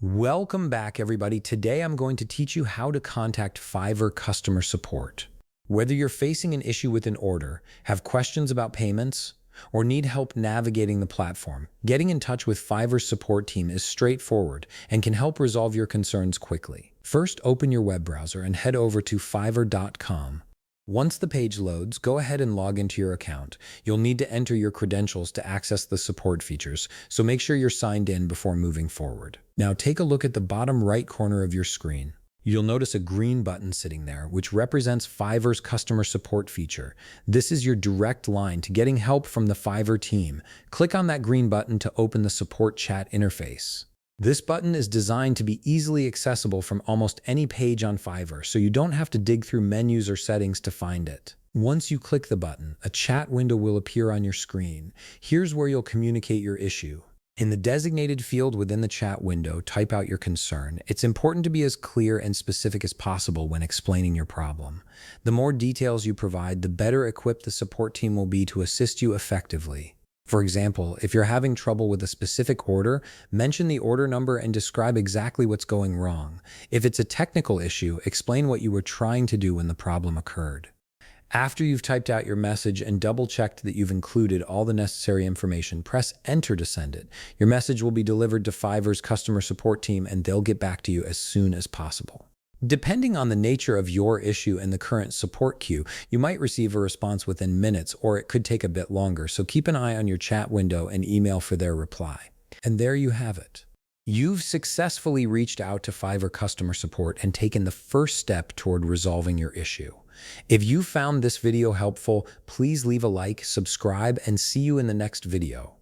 Welcome back, everybody. Today I'm going to teach you how to contact Fiverr customer support. Whether you're facing an issue with an order, have questions about payments, or need help navigating the platform, getting in touch with Fiverr's support team is straightforward and can help resolve your concerns quickly. First, open your web browser and head over to fiverr.com. Once the page loads, go ahead and log into your account. You'll need to enter your credentials to access the support features, so make sure you're signed in before moving forward. Now take a look at the bottom right corner of your screen. You'll notice a green button sitting there, which represents Fiverr's customer support feature. This is your direct line to getting help from the Fiverr team. Click on that green button to open the support chat interface. This button is designed to be easily accessible from almost any page on Fiverr, so you don't have to dig through menus or settings to find it. Once you click the button, a chat window will appear on your screen. Here's where you'll communicate your issue. In the designated field within the chat window, type out your concern. It's important to be as clear and specific as possible when explaining your problem. The more details you provide, the better equipped the support team will be to assist you effectively. For example, if you're having trouble with a specific order, mention the order number and describe exactly what's going wrong. If it's a technical issue, explain what you were trying to do when the problem occurred. After you've typed out your message and double-checked that you've included all the necessary information, press Enter to send it. Your message will be delivered to Fiverr's customer support team and they'll get back to you as soon as possible. Depending on the nature of your issue and the current support queue, you might receive a response within minutes, or it could take a bit longer, so keep an eye on your chat window and email for their reply. And there you have it. You've successfully reached out to Fiverr customer support and taken the first step toward resolving your issue. If you found this video helpful, please leave a like, subscribe, and see you in the next video.